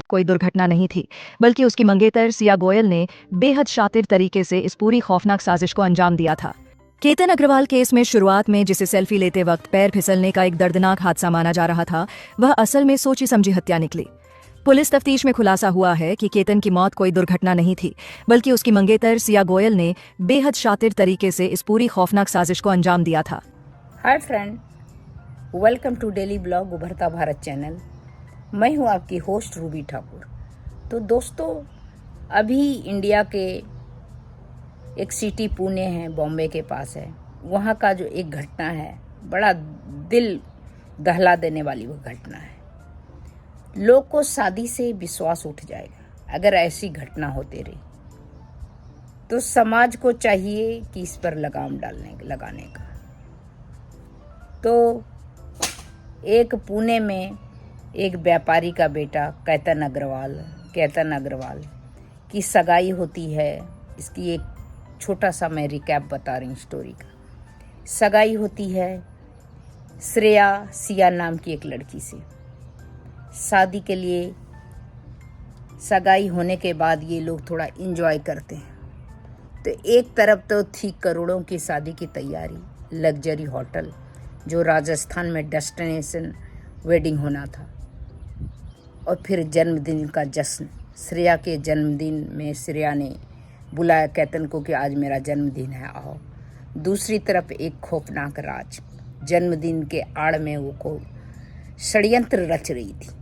कोई दुर्घटना नहीं थी, बल्कि उसकी मंगेतर सिया गोयल ने बेहद शातिर तरीके से इस पूरी खौफनाक साजिश को अंजाम दिया था। केतन अग्रवाल केस में शुरुआत में जिसे सेल्फी लेते वक्त पैर फिसलने का एक दर्दनाक हादसा माना जा रहा था, वह असल में सोची समझी हत्या निकली। पुलिस तफ्तीश में खुलासा हुआ है कि केतन की मौत कोई दुर्घटना नहीं थी, बल्कि उसकी मंगेतर सिया गोयल ने बेहद शातिर तरीके से इस पूरी खौफनाक साजिश को अंजाम दिया था। Hi friend, welcome to daily blog Ubharta Bharat channel. मैं हूं आपकी होस्ट रूबी ठाकुर। तो दोस्तों, अभी इंडिया के एक सिटी पुणे है, बॉम्बे के पास है, वहाँ का जो एक घटना है, बड़ा दिल दहला देने वाली वो घटना है। लोग को शादी से विश्वास उठ जाएगा अगर ऐसी घटना होती रही। तो समाज को चाहिए कि इस पर लगाम लगाने का। तो एक पुणे में एक व्यापारी का बेटा केतन अग्रवाल की सगाई होती है। इसकी एक छोटा सा मैं रिकैप बता रही हूँ स्टोरी का। सगाई होती है श्रेया सिया नाम की एक लड़की से। शादी के लिए सगाई होने के बाद ये लोग थोड़ा इंजॉय करते हैं। तो एक तरफ तो थी करोड़ों की शादी की तैयारी, लग्जरी होटल जो राजस्थान में डेस्टिनेशन वेडिंग होना था, और फिर जन्मदिन का जश्न। श्रेया के जन्मदिन में श्रेया ने बुलाया केतन को कि आज मेरा जन्मदिन है, आओ। दूसरी तरफ एक खौफनाक राज, जन्मदिन के आड़ में वो को षड्यंत्र रच रही थी।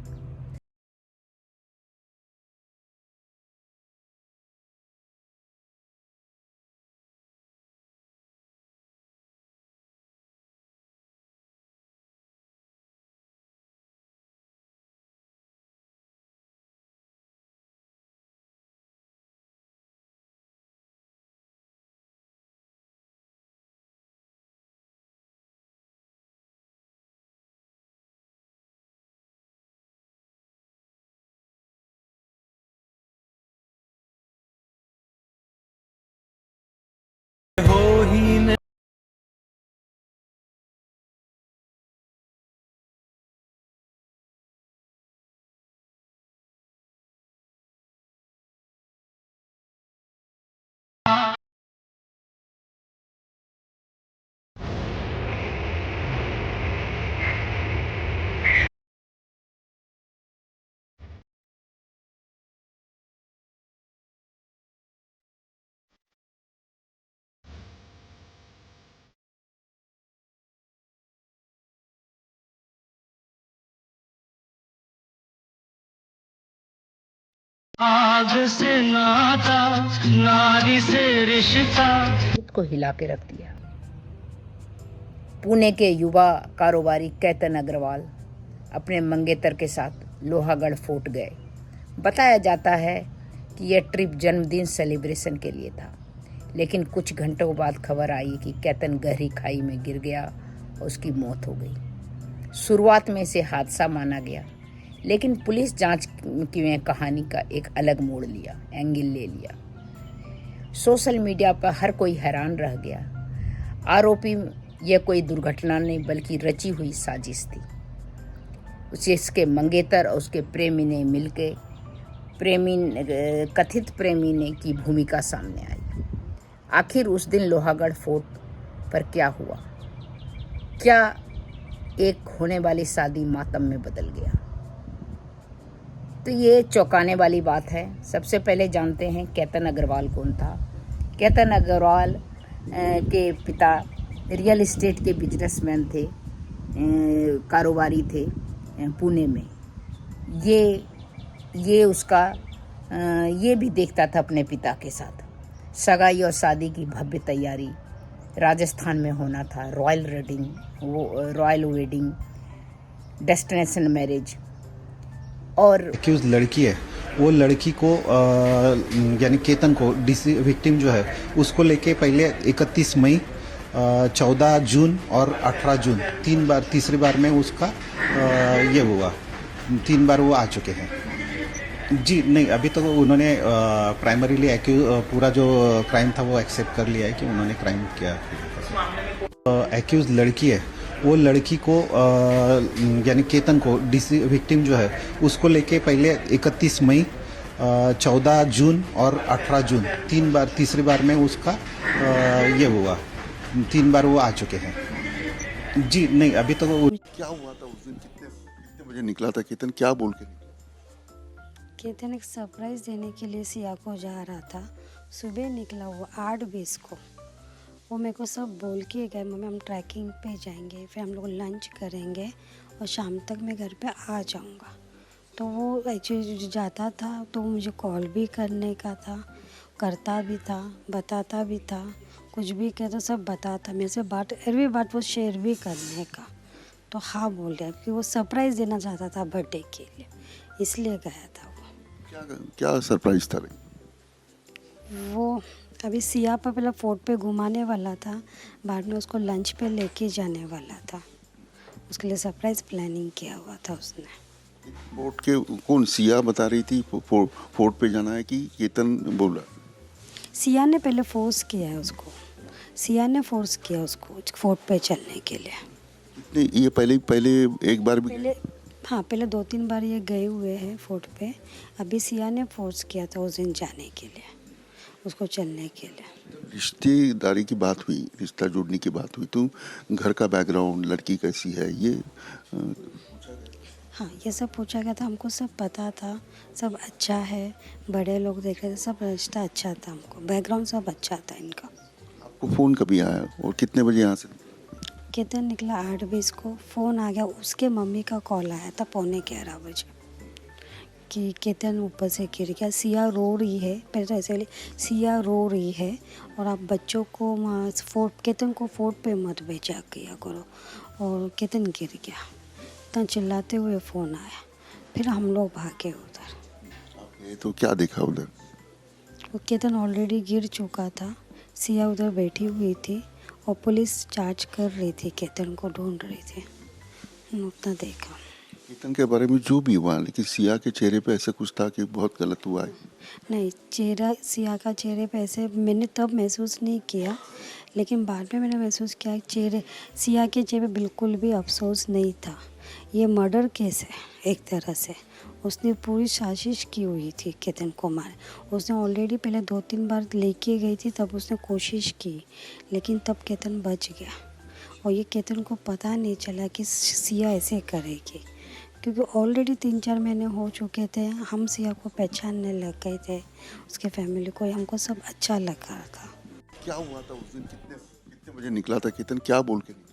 आग से नाता, नारी से रिश्ता, खुद को हिला के रख दिया। पुणे के युवा कारोबारी केतन अग्रवाल अपने मंगेतर के साथ लोहागढ़ फोर्ट गए। बताया जाता है कि यह ट्रिप जन्मदिन सेलिब्रेशन के लिए था, लेकिन कुछ घंटों बाद खबर आई कि केतन गहरी खाई में गिर गया और उसकी मौत हो गई। शुरुआत में इसे हादसा माना गया, लेकिन पुलिस जांच की में कहानी का एक अलग मोड़ लिया, एंगल ले लिया। सोशल मीडिया पर हर कोई हैरान रह गया। आरोपी यह कोई दुर्घटना नहीं बल्कि रची हुई साजिश थी। उसके मंगेतर और उसके प्रेमी ने मिलकर कथित प्रेमी ने की भूमिका सामने आई। आखिर उस दिन लोहागढ़ फोर्ट पर क्या हुआ? क्या एक होने वाली शादी मातम में बदल गया? तो ये चौंकाने वाली बात है। सबसे पहले जानते हैं केतन अग्रवाल कौन था। केतन अग्रवाल के पिता रियल एस्टेट के बिजनेसमैन थे, कारोबारी थे पुणे में। ये उसका ये भी देखता था अपने पिता के साथ। सगाई और शादी की भव्य तैयारी राजस्थान में होना था। Royal wedding, destination marriage. और एक्यूज लड़की है, वो लड़की को यानी केतन को विक्टिम जो है उसको लेके पहले 31 मई, 14 जून और 18 जून तीसरी बार में उसका ये हुआ। 3 बार वो आ चुके हैं। जी नहीं, अभी तो उन्होंने प्राइमरीली पूरा जो क्राइम था वो एक्सेप्ट कर लिया है कि उन्होंने क्राइम किया। एक्यूज लड़की है, वो लड़की को यानी केतन को विक्टिम जो है उसको लेके पहले 31 मई 14 जून और 18 जून तीसरी बार में उसका ये हुआ, 3 बार वो आ चुके हैं जी। नहीं अभी तक क्या हुआ था उस दिन, कितने बजे निकला था केतन, क्या बोल के निकला? केतन एक सरप्राइज़ देने के लिए सिया को जा रहा था। सुबह निकला वो 8:20 को। वो मेरे को सब बोल के गए, मम्मी हम ट्रैकिंग पे जाएंगे, फिर हम लोग लंच करेंगे और शाम तक मैं घर पे आ जाऊंगा। तो वो एक्चुअली जाता था तो मुझे कॉल भी करने का था, करता भी था, बताता भी था, कुछ भी कहता सब बताता, मेरे से बात एवरी बात वो शेयर भी करने का। तो हाँ बोल रहा कि वो सरप्राइज़ देना चाहता था बर्थडे के लिए, इसलिए गया था वो। क्या सरप्राइज था भाई? वो अभी सिया पर पहले फोर्ट पे घुमाने वाला था, बाद में उसको लंच पे लेके जाने वाला था। उसके लिए सरप्राइज प्लानिंग किया हुआ था उसने। फोर्ट के कौन, सिया बता रही थी फोर्ट पे जाना है कि केतन बोला? सिया ने पहले फोर्स किया है उसको, सिया ने फोर्स किया उसको फोर्ट पे चलने के लिए। ये पहले एक बार भी हाँ पहले 2-3 बार ये गए हुए हैं फोर्ट पे। अभी सिया ने फोर्स किया था उस दिन जाने के लिए, उसको चलने के लिए। रिश्तेदारी की बात हुई, रिश्ता जोड़ने की बात हुई, तो घर का बैकग्राउंड, लड़की कैसी है, ये हाँ ये सब पूछा गया था। हमको सब पता था, सब अच्छा है, बड़े लोग देख रहे थे, सब रिश्ता अच्छा था, हमको बैकग्राउंड सब अच्छा था इनका। आपको फ़ोन कभी आया और कितने बजे यहाँ से? केतन निकला 8:20 को। फ़ोन आ गया, उसके मम्मी का कॉल आया था 11:15 बजे कि केतन ऊपर से गिर गया, सिया रो रही है। पहले तो ऐसे सिया रो रही है और आप बच्चों को केतन को फोर्ट पे मत भेजा किया करो। और केतन गिर गया, इतना चिल्लाते हुए फ़ोन आया, फिर हम लोग भागे उधर। आपने तो क्या देखा उधर? वो केतन ऑलरेडी गिर चुका था, सिया उधर बैठी हुई थी और पुलिस जांच कर रही थी, केतन को ढूंढ रही थी। उतना देखा केतन के बारे में जो भी हुआ, लेकिन सिया के चेहरे पे ऐसा कुछ था कि बहुत गलत हुआ है। नहीं, चेहरा सिया का चेहरे पे ऐसे मैंने तब महसूस नहीं किया, लेकिन बाद में मैंने महसूस किया सिया के चेहरे पे बिल्कुल भी अफसोस नहीं था। ये मर्डर केस है एक तरह से, उसने पूरी साजिश की हुई थी केतन को मारे। उसने ऑलरेडी पहले 2-3 बार लेके गई थी, तब उसने कोशिश की, लेकिन तब केतन बच गया। और ये केतन को पता नहीं चला कि सिया ऐसे करेगी, क्योंकि ऑलरेडी 3-4 महीने हो चुके थे। हम सिया को पहचानने लग गए थे, उसके फैमिली को, हमको सब अच्छा लग रहा था। क्या हुआ था उस दिन, कितने बजे निकला था केतन, क्या बोल के निकला?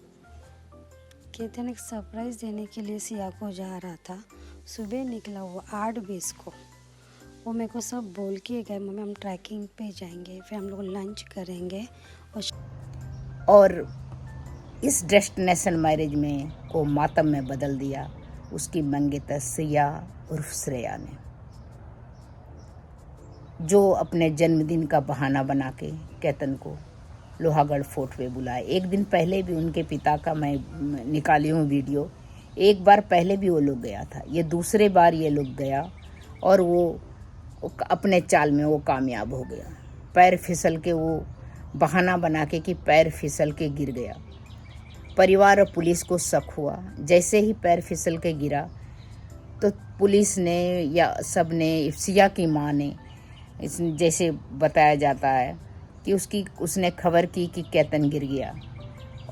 केतन एक सरप्राइज़ देने के लिए सिया को जा रहा था। सुबह निकला वो 8:20 को। वो मेरे को सब बोल के गए, मम्मी हम ट्रैकिंग पे जाएंगे, फिर हम लोग लंच करेंगे और इस डेस्टिनेशन मैरिज में को मातम में बदल दिया उसकी मंगेतर सिया उर्फ श्रेया ने, जो अपने जन्मदिन का बहाना बना के केतन को लोहागढ़ फोर्ट पे बुलाए। एक दिन पहले भी उनके पिता का मैं निकाली हूँ वीडियो, एक बार पहले भी वो लोग गया था, ये दूसरे बार ये लोग गया और वो अपने चाल में वो कामयाब हो गया। पैर फिसल के वो बहाना बना के कि पैर फिसल के गिर गया। परिवार और पुलिस को शक हुआ, जैसे ही पैर फिसल के गिरा तो पुलिस ने या सब ने, सिया की माँ ने, जैसे बताया जाता है कि उसने खबर की कि केतन गिर गया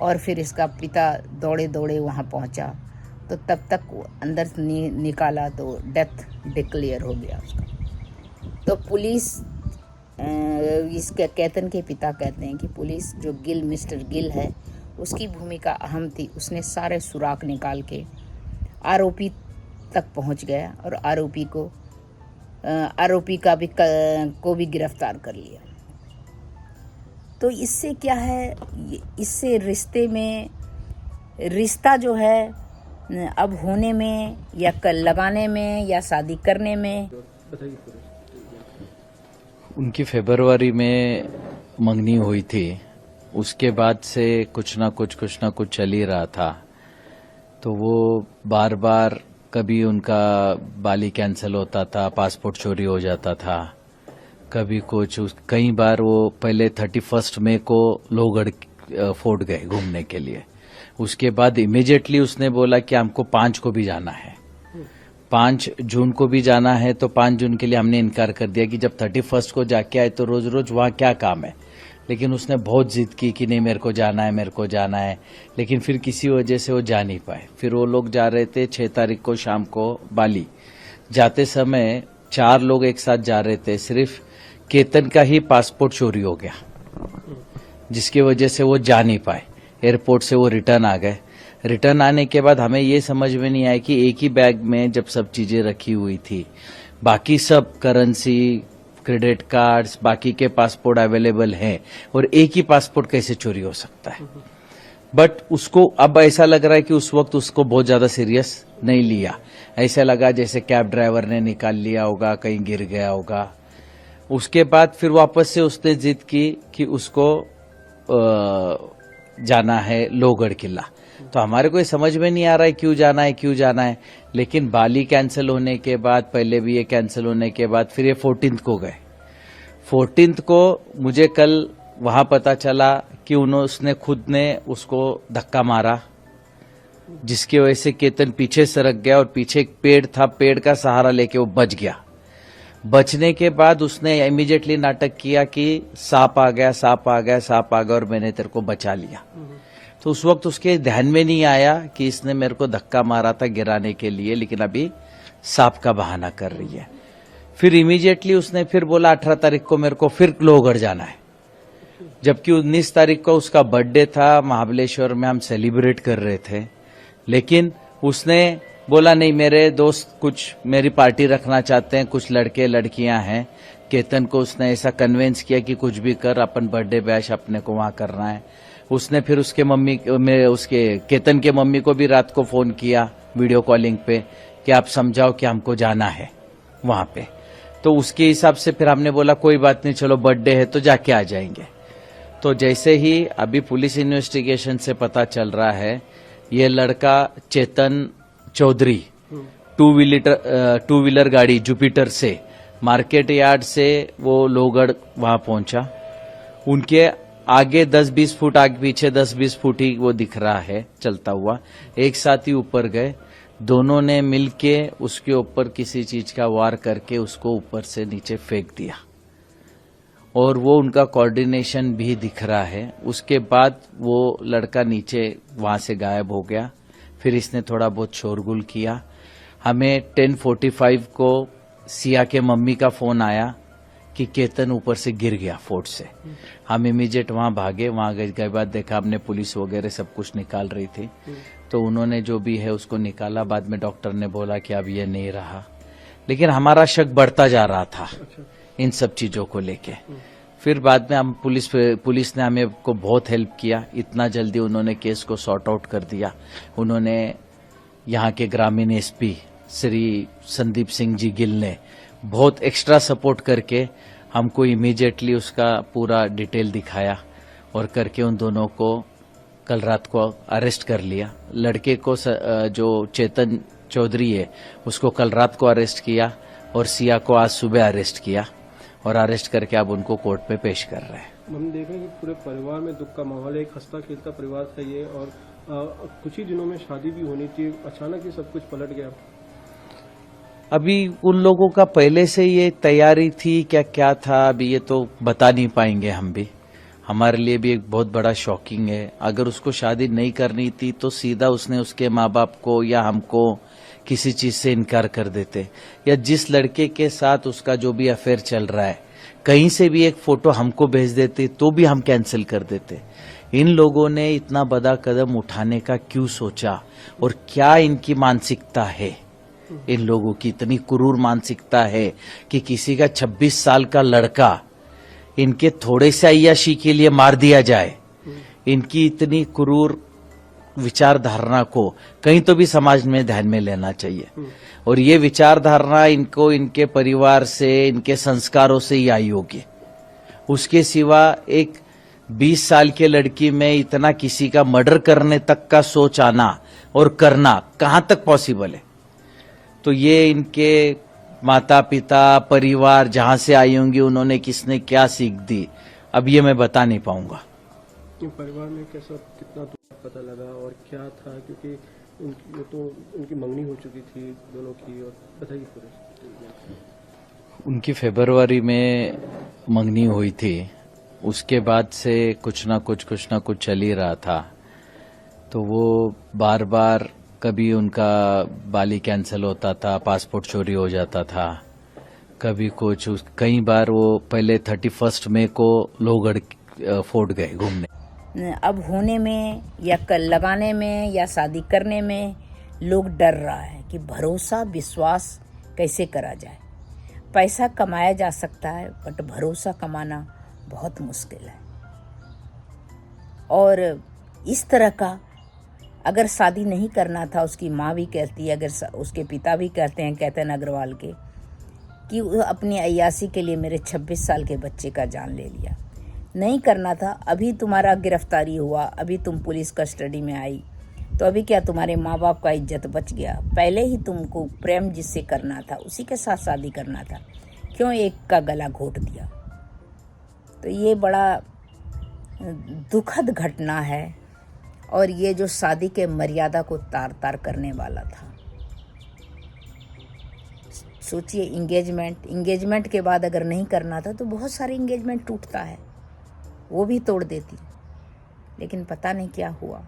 और फिर इसका पिता दौड़े दौड़े वहाँ पहुँचा, तो तब तक वो अंदर निकाला तो डेथ डिक्लेयर हो गया उसका। तो पुलिस इसके केतन के पिता कहते हैं कि पुलिस जो मिस्टर गिल है उसकी भूमिका अहम थी। उसने सारे सुराग निकाल के आरोपी तक पहुंच गया और आरोपी को भी गिरफ्तार कर लिया। तो इससे क्या है, इससे रिश्ता जो है अब होने में या कल लगाने में या शादी करने में। उनकी फरवरी में मंगनी हुई थी, उसके बाद से कुछ ना कुछ चल ही रहा था। तो वो बार बार कभी उनका बाली कैंसिल होता था, पासपोर्ट चोरी हो जाता था, कभी कुछ। कई बार वो पहले 31 मई को लोहगढ़ फोर्ट गए घूमने के लिए, उसके बाद इमीडिएटली उसने बोला कि हमको 5 को भी जाना है, 5 जून को भी जाना है। तो 5 जून के लिए हमने इनकार कर दिया कि जब 31 को जाके आए तो रोज रोज वहां क्या काम है। लेकिन उसने बहुत जिद की कि नहीं मेरे को जाना है, मेरे को जाना है। लेकिन फिर किसी वजह से वो जा नहीं पाए। फिर वो लोग जा रहे थे 6 तारीख को शाम को बाली। जाते समय 4 लोग एक साथ जा रहे थे, सिर्फ केतन का ही पासपोर्ट चोरी हो गया, जिसकी वजह से वो जा नहीं पाए। एयरपोर्ट से वो रिटर्न आ गए। रिटर्न आने के बाद हमें ये समझ में नहीं आया कि एक ही बैग में जब सब चीजें रखी हुई थी, बाकी सब करेंसी, क्रेडिट कार्ड्स, बाकी के पासपोर्ट अवेलेबल हैं, और एक ही पासपोर्ट कैसे चोरी हो सकता है। बट उसको अब ऐसा लग रहा है कि उस वक्त उसको बहुत ज्यादा सीरियस नहीं लिया। ऐसा लगा जैसे कैब ड्राइवर ने निकाल लिया होगा, कहीं गिर गया होगा। उसके बाद फिर वापस से उसने जिद की कि उसको जाना है लोहगढ़ किला। तो हमारे को ये समझ में नहीं आ रहा है क्यों जाना है, क्यों जाना है। लेकिन बाली कैंसिल होने के बाद, पहले भी ये कैंसिल होने के बाद फिर ये 14th को गए। 14th को मुझे कल वहां पता चला कि उसने खुद ने उसको धक्का मारा, जिसकी वजह से केतन पीछे सरक गया और पीछे एक पेड़ था, पेड़ का सहारा लेके वो बच गया। बचने के बाद उसने इमीडिएटली नाटक किया कि सांप आ गया, सांप आ गया, सांप आ गया और मैंने तेरे को बचा लिया। तो उस वक्त उसके ध्यान में नहीं आया कि इसने मेरे को धक्का मारा था गिराने के लिए, लेकिन अभी सांप का बहाना कर रही है। फिर इमीडिएटली उसने फिर बोला 18 तारीख को मेरे को फिर लोहगढ़ जाना है, जबकि 19 तारीख को उसका बर्थडे था, महाबलेश्वर में हम सेलिब्रेट कर रहे थे। लेकिन उसने बोला नहीं, मेरे दोस्त कुछ मेरी पार्टी रखना चाहते हैं, कुछ लड़के लड़कियां हैं। केतन को उसने ऐसा कन्विंस किया कि कुछ भी कर, अपन बर्थडे बैश अपने को वहां करना है। उसने फिर उसके केतन के मम्मी को भी रात को फोन किया वीडियो कॉलिंग पे कि आप समझाओ कि हमको जाना है वहां पे। तो उसके हिसाब से फिर हमने बोला कोई बात नहीं, चलो बर्थडे है तो जाके आ जाएंगे। तो जैसे ही अभी पुलिस इन्वेस्टिगेशन से पता चल रहा है, ये लड़का चेतन चौधरी 2 व्हीलर गाड़ी जुपिटर से मार्केट यार्ड से वो लोहगढ़ वहां पहुंचा। उनके आगे 10-20 फुट, आगे पीछे 10-20 फुट ही वो दिख रहा है चलता हुआ। एक साथ ही ऊपर गए, दोनों ने मिलके उसके ऊपर किसी चीज का वार करके उसको ऊपर से नीचे फेंक दिया, और वो उनका कोऑर्डिनेशन भी दिख रहा है। उसके बाद वो लड़का नीचे वहां से गायब हो गया। फिर इसने थोड़ा बहुत शोरगुल किया। हमें 10:45 को सिया के मम्मी का फोन आया कि केतन ऊपर से गिर गया फोर्ट से। हम इमीडिएट वहां भागे। वहां गए बाद देखा हमने पुलिस वगैरह सब कुछ निकाल रही थी, तो उन्होंने जो भी है उसको निकाला। बाद में डॉक्टर ने बोला कि अब ये नहीं रहा, लेकिन हमारा शक बढ़ता जा रहा था इन सब चीजों को लेके। फिर बाद में हम पुलिस ने हमें को बहुत हेल्प किया। इतना जल्दी उन्होंने केस को सॉर्ट आउट कर दिया। उन्होंने यहाँ के ग्रामीण एसपी श्री संदीप सिंह जी गिल ने बहुत एक्स्ट्रा सपोर्ट करके हमको इमीडिएटली उसका पूरा डिटेल दिखाया, और करके उन दोनों को कल रात को अरेस्ट कर लिया। लड़के को जो चेतन चौधरी है उसको कल रात को अरेस्ट किया, और सिया को आज सुबह अरेस्ट किया, और अरेस्ट करके अब उनको कोर्ट पे पेश कर रहे हैं। हम देख रहे हैं कि पूरे परिवार में दुख का माहौल है। एक हंसता खेलता परिवार था ये, और कुछ ही दिनों में शादी भी होनी थी, अचानक ही सब कुछ पलट गया। अभी उन लोगों का पहले से ये तैयारी थी क्या था, अभी ये तो बता नहीं पाएंगे हम भी। हमारे लिए भी एक बहुत बड़ा शॉकिंग है। अगर उसको शादी नहीं करनी थी तो सीधा उसने उसके माँ बाप को या हमको किसी चीज से इनकार कर देते, या जिस लड़के के साथ उसका जो भी अफेयर चल रहा है कहीं से भी एक फोटो हमको भेज देते तो भी हम कैंसिल कर देते। इन लोगों ने इतना बड़ा कदम उठाने का क्यों सोचा, और क्या इनकी मानसिकता है? इन लोगों की इतनी क्रूर मानसिकता है कि किसी का 26 साल का लड़का इनके थोड़े से अय्याशी के लिए मार दिया जाए। इनकी इतनी क्रूर विचारधारणा को कहीं तो भी समाज में ध्यान में लेना चाहिए, और ये विचारधारणा इनको इनके परिवार से, इनके संस्कारों से ही आई होगी। उसके सिवा एक 20 साल के लड़की में इतना किसी का मर्डर करने तक का सोच आना और करना कहां तक पॉसिबल है? तो ये इनके माता पिता, परिवार जहां से आई होंगी, उन्होंने किसने क्या सीख दी, अब ये मैं बता नहीं पाऊंगा। परिवार में कैसा, कितना पता लगा और क्या था, क्योंकि उनकी मंगनी हो चुकी थी दोनों की, और बताइए पूरे। उनकी फरवरी में मंगनी हुई थी, उसके बाद से कुछ ना कुछ चल ही रहा था। तो वो बार बार कभी उनका बाली कैंसिल होता था, पासपोर्ट चोरी हो जाता था, कभी कुछ। कई बार वो पहले 31 मई को लोहगढ़ फोर्ट गए घूमने। अब होने में या कल लगाने में या शादी करने में लोग डर रहा है कि भरोसा विश्वास कैसे करा जाए। पैसा कमाया जा सकता है बट भरोसा कमाना बहुत मुश्किल है। और इस तरह का अगर शादी नहीं करना था, उसकी माँ भी कहती है, अगर उसके पिता भी कहते हैं केतन अग्रवाल के, कि अपनी अय्यासी के लिए मेरे 26 साल के बच्चे का जान ले लिया। नहीं करना था, अभी तुम्हारा गिरफ्तारी हुआ, अभी तुम पुलिस कस्टडी में आई, तो अभी क्या तुम्हारे माँ बाप का इज्जत बच गया? पहले ही तुमको प्रेम जिससे करना था उसी के साथ शादी करना था, क्यों एक का गला घोट दिया? तो ये बड़ा दुखद घटना है, और ये जो शादी के मर्यादा को तार तार करने वाला था। सोचिए, इंगेजमेंट के बाद अगर नहीं करना था तो बहुत सारे इंगेजमेंट टूटता है, वो भी तोड़ देती। लेकिन पता नहीं क्या हुआ,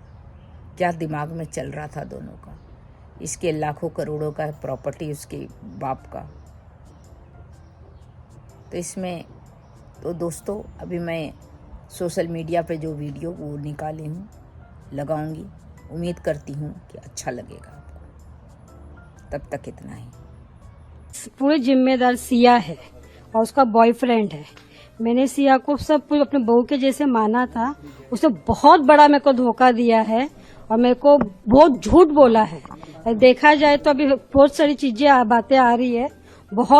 क्या दिमाग में चल रहा था दोनों का। इसके लाखों करोड़ों का प्रॉपर्टी उसके बाप का। तो इसमें तो दोस्तों अभी मैं सोशल मीडिया पे जो वीडियो वो निकाली हूँ, लगाऊंगी। उम्मीद करती हूँ कि अच्छा लगेगा आपको। तब तक इतना ही। पूरे जिम्मेदार सिया है और उसका बॉयफ्रेंड है। मैंने सिया को सब कुछ अपने बहू के जैसे माना था, उसने बहुत बड़ा मेरे को धोखा दिया है और मेरे को बहुत झूठ बोला है। देखा जाए तो अभी बहुत सारी चीजें बातें आ रही है, बहुत